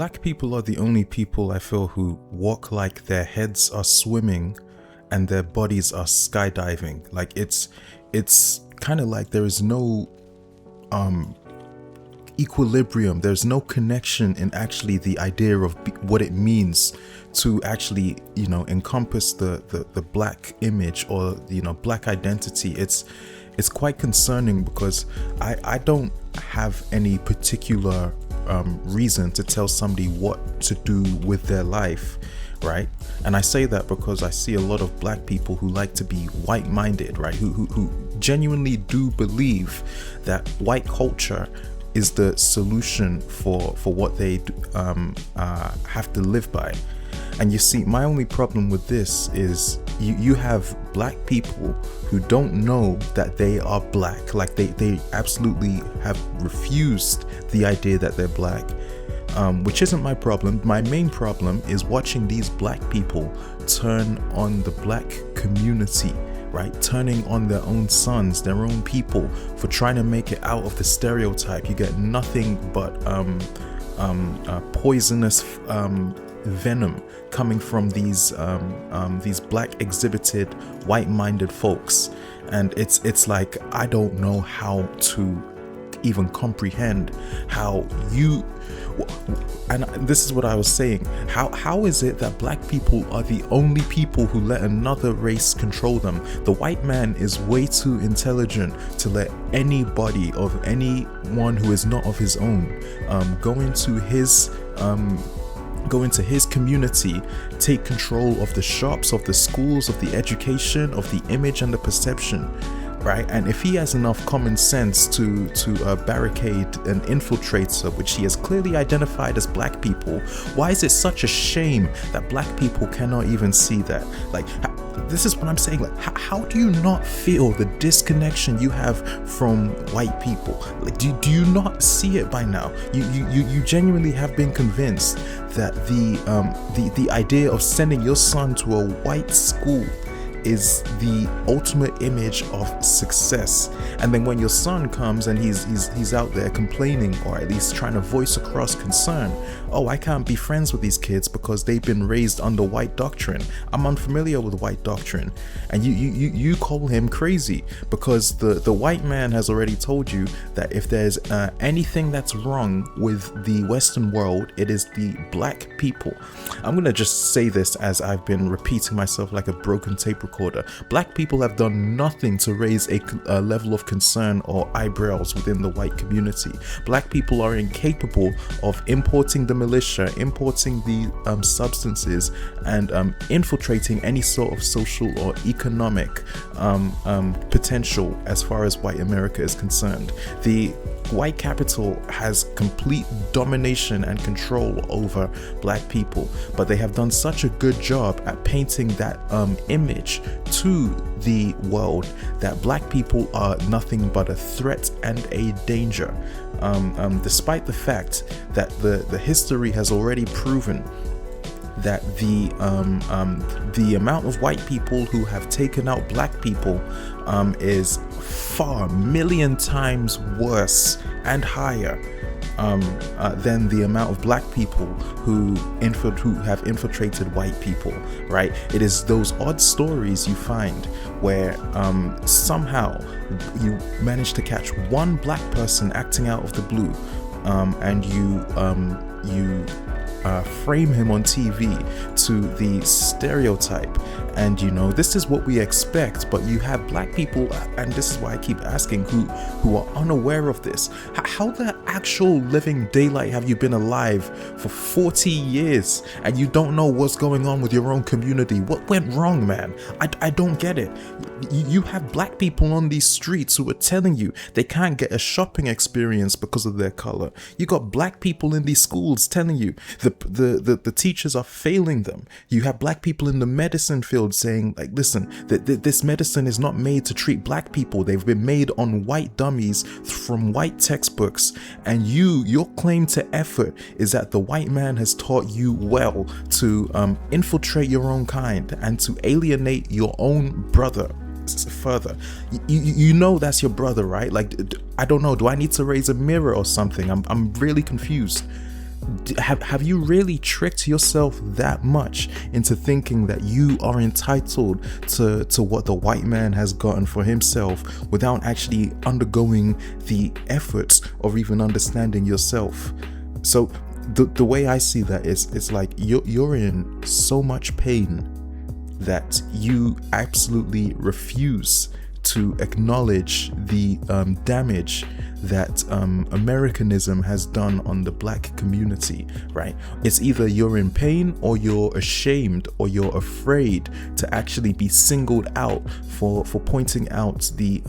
black people are the only people I feel who walk like their heads are swimming and their bodies are skydiving. Like it's kind of like there is no equilibrium. There's no connection in actually the idea of what it means to actually, encompass the black image or, black identity. It's quite concerning because I don't have any particular reason to tell somebody what to do with their life, right? And I say that because I see a lot of black people who like to be white-minded, right? Who genuinely do believe that white culture is the solution for what they have to live by. And you see, my only problem with this is you have black people who don't know that they are black. Like they absolutely have refused the idea that they're black, which isn't my problem. My main problem is watching these black people turn on the black community, right? Turning on their own sons, their own people, for trying to make it out of the stereotype. You get nothing but poisonous venom coming from these black exhibited white-minded folks, and it's like I don't know how to even comprehend how you, and this is what I was saying, how is it that black people are the only people who let another race control them? The white man is way too intelligent to let anybody of anyone who is not of his own go into his community, take control of the shops, of the schools, of the education, of the image and the perception, right? And if he has enough common sense to barricade an infiltrator, which he has clearly identified as black people, why is it such a shame that black people cannot even see that? Like, this is what I'm saying. Like, how do you not feel the disconnection you have from white people? Like, do you not see it by now? You genuinely have been convinced that the idea of sending your son to a white school is the ultimate image of success. And then when your son comes and he's out there complaining, or at least trying to voice across concern, oh, I can't be friends with these kids because they've been raised under white doctrine. I'm unfamiliar with white doctrine. And you call him crazy because the white man has already told you that if there's anything that's wrong with the Western world, it is the black people. I'm gonna just say this as I've been repeating myself like a broken tape recorder. Black people have done nothing to raise a level of concern or eyebrows within the white community. Black people are incapable of importing the militia, importing the substances, and infiltrating any sort of social or economic potential as far as white America is concerned. The white capital has complete domination and control over black people, but they have done such a good job at painting that image to the world that black people are nothing but a threat and a danger, despite the fact that the history has already proven that the amount of white people who have taken out black people is far million times worse and higher than the amount of black people who have infiltrated white people, right? It is those odd stories you find where somehow you manage to catch one black person acting out of the blue, and you frame him on TV to the stereotype, and this is what we expect. But you have black people, and this is why I keep asking, who are unaware of this. How the actual living daylight have you been alive for 40 years and you don't know what's going on with your own community? What went wrong, man? I don't get it. You have black people on these streets who are telling you they can't get a shopping experience because of their color. You got black people in these schools telling you the teachers are failing them. You have black people in the medicine field saying, like, listen, this medicine is not made to treat black people. They've been made on white dummies from white textbooks. And your claim to effort is that the white man has taught you well to infiltrate your own kind and to alienate your own brother further. You know that's your brother, right? Like, I don't know, do I need to raise a mirror or something? I'm really confused. Have you really tricked yourself that much into thinking that you are entitled to what the white man has gotten for himself without actually undergoing the efforts of even understanding yourself? So the way I see that is, it's like you're in so much pain that you absolutely refuse to acknowledge the damage that Americanism has done on the black community, right? It's either you're in pain, or you're ashamed, or you're afraid to actually be singled out for pointing out the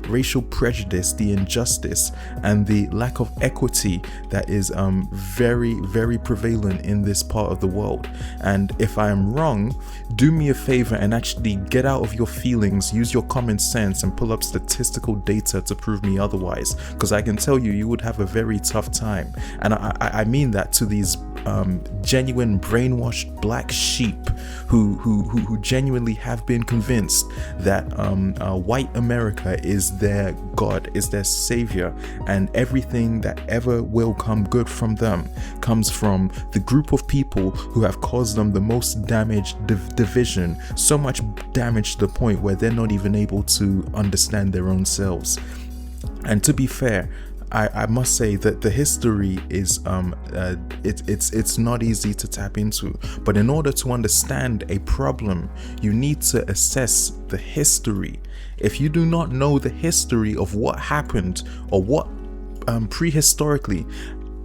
racial prejudice, the injustice, and the lack of equity that is very, very prevalent in this part of the world. And if I am wrong, do me a favor and actually get out of your feelings, use your common sense, and pull up statistical data to prove me otherwise, because I can tell you would have a very tough time. And I mean that to these genuine brainwashed black sheep who genuinely have been convinced that white America is their God, is their savior, and everything that ever will come good from them comes from the group of people who have caused them the most damage, division, so much damage to the point where they're not even able to understand their own selves. And to be fair, I must say that the history is it's not easy to tap into, but in order to understand a problem, you need to assess the history. If you do not know the history of what happened, or what prehistorically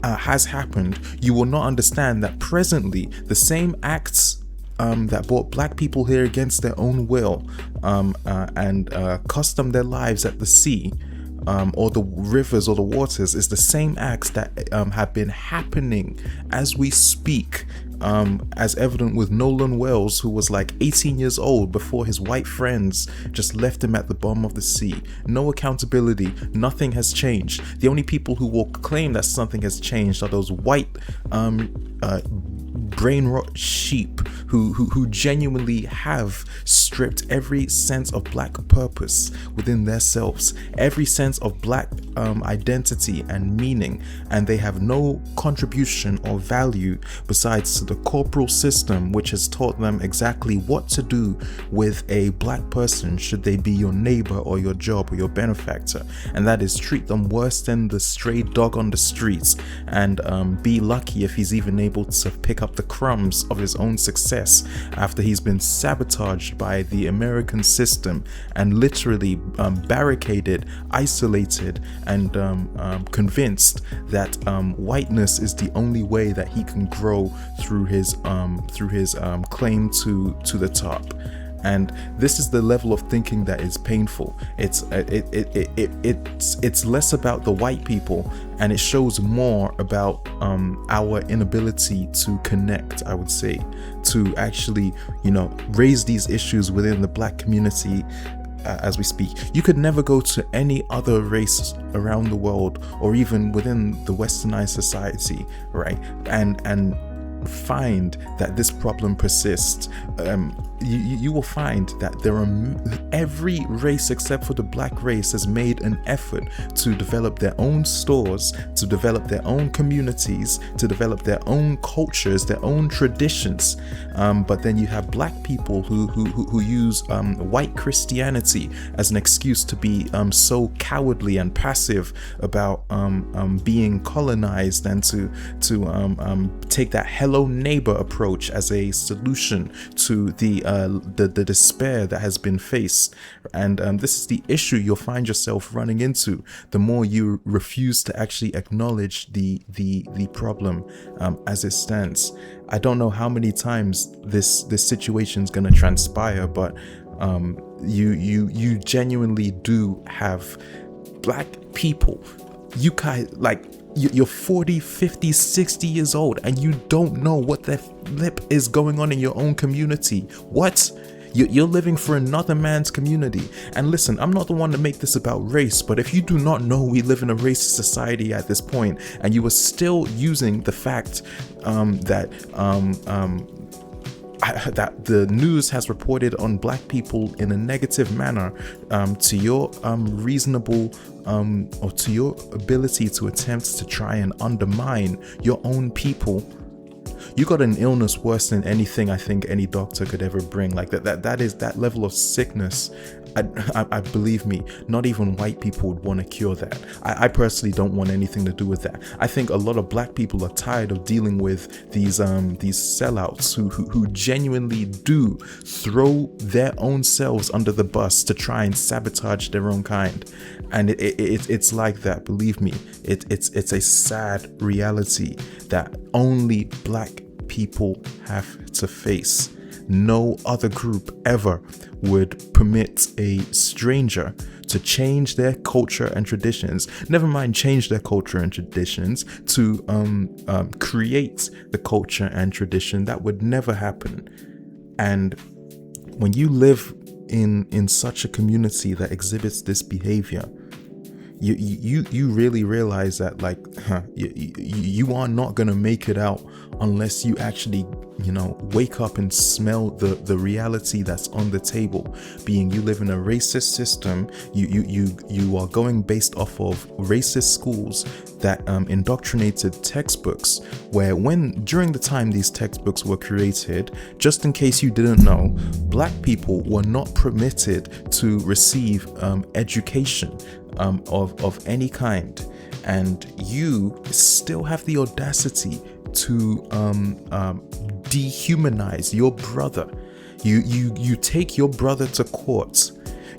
has happened, you will not understand that presently the same acts that brought black people here against their own will and cost them their lives at the sea, or the rivers or the waters, is the same acts that have been happening as we speak, as evident with Nolan Wells, who was like 18 years old before his white friends just left him at the bottom of the sea. No accountability, nothing has changed. The only people who will claim that something has changed are those white brain rot sheep who genuinely have stripped every sense of black purpose within themselves, every sense of black identity and meaning, and they have no contribution or value besides to the corporal system, which has taught them exactly what to do with a black person should they be your neighbor or your job or your benefactor, and that is treat them worse than the stray dog on the streets, and be lucky if he's even able to pick up the crumbs of his own success after he's been sabotaged by the American system and literally barricaded, isolated, and convinced that whiteness is the only way that he can grow through his claim to the top. And this is the level of thinking that is painful. It's less about the white people, and it shows more about our inability to connect, I would say, to actually, raise these issues within the black community as we speak. You could never go to any other race around the world, or even within the westernized society, right, and find that this problem persists. You will find that there are every race except for the black race has made an effort to develop their own stores, to develop their own communities, to develop their own cultures, their own traditions. But then you have black people who use white Christianity as an excuse to be so cowardly and passive about being colonized, and to take that hello neighbor approach as a solution to the despair that has been faced. And this is the issue you'll find yourself running into the more you refuse to actually acknowledge the problem as it stands. I don't know how many times this situation is going to transpire, but you genuinely do have black people. You guys, like, you're 40, 50, 60 years old, and you don't know what the flip is going on in your own community. What? You're living for another man's community. And listen, I'm not the one to make this about race, but if you do not know we live in a racist society at this point, and you are still using the fact that that the news has reported on black people in a negative manner, to your reasonable or to your ability to attempt to try and undermine your own people, you got an illness worse than anything I think any doctor could ever bring. Like that is that level of sickness. I believe me, not even white people would want to cure that. I personally don't want anything to do with that. I think a lot of black people are tired of dealing with these sellouts who genuinely do throw their own selves under the bus to try and sabotage their own kind. And it's like that, believe me. It's a sad reality that only black people have to face. No other group ever would permit a stranger to change their culture and traditions, never mind change their culture and traditions, to create the culture and tradition. That would never happen. And when you live in such a community that exhibits this behavior, you really realize that, like, you are not gonna make it out unless you actually, wake up and smell the reality that's on the table. Being you live in a racist system, you are going based off of racist schools that indoctrinated textbooks, where during the time these textbooks were created, just in case you didn't know, black people were not permitted to receive education of any kind, and you still have the audacity to dehumanize your brother. You take your brother to court.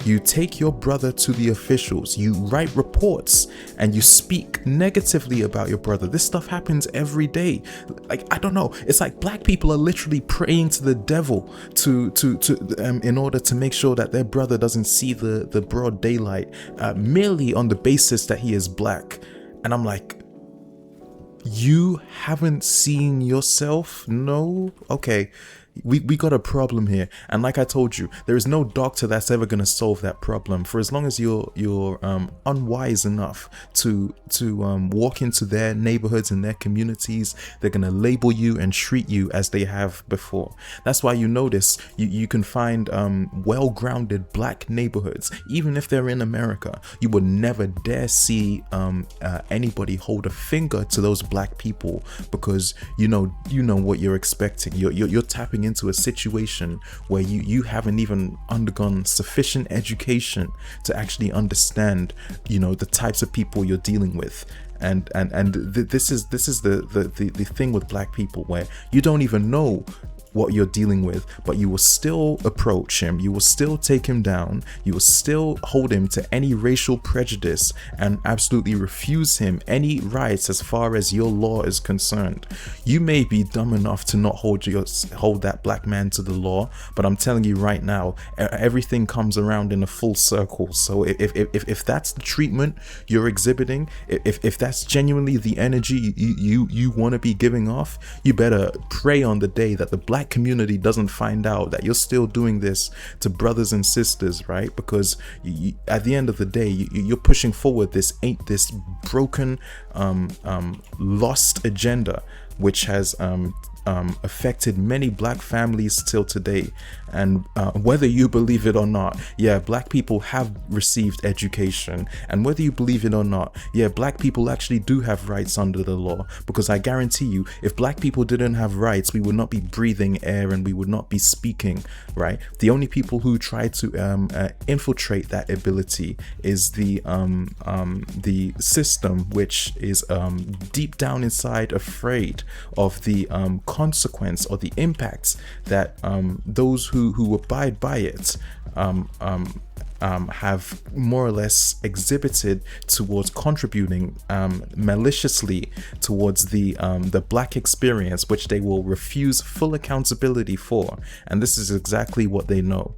You take your brother to the officials. You write reports and you speak negatively about your brother. This stuff happens every day. Like, I don't know. It's like black people are literally praying to the devil to in order to make sure that their brother doesn't see the broad daylight, merely on the basis that he is black. And I'm like, you haven't seen yourself? No? Okay. We got a problem here, and like I told you, there is no doctor that's ever gonna solve that problem. For as long as you're unwise enough to walk into their neighborhoods and their communities, they're gonna label you and treat you as they have before. That's why you notice you can find well-grounded black neighborhoods, even if they're in America. You would never dare see anybody hold a finger to those black people, because you know what you're expecting. You're tapping into a situation where you haven't even undergone sufficient education to actually understand the types of people you're dealing with. And this is the thing with black people, where you don't even know what you're dealing with, but you will still approach him, you will still take him down, you will still hold him to any racial prejudice and absolutely refuse him any rights as far as your law is concerned. You may be dumb enough to not hold that black man to the law, but I'm telling you right now, everything comes around in a full circle. So if that's the treatment you're exhibiting, if that's genuinely the energy you want to be giving off, you better pray on the day that the black community doesn't find out that you're still doing this to brothers and sisters, right? Because at the end of the day, you're pushing forward this broken, lost agenda, which has affected many black families till today. And whether you believe it or not, yeah, black people have received education, and whether you believe it or not, yeah, black people actually do have rights under the law. Because I guarantee you, if black people didn't have rights, we would not be breathing air and we would not be speaking, right? The only people who try to infiltrate that ability is the system, which is deep down inside afraid of the consequence or the impacts that those who abide by it have more or less exhibited towards contributing maliciously towards the black experience, which they will refuse full accountability for. And this is exactly what they know.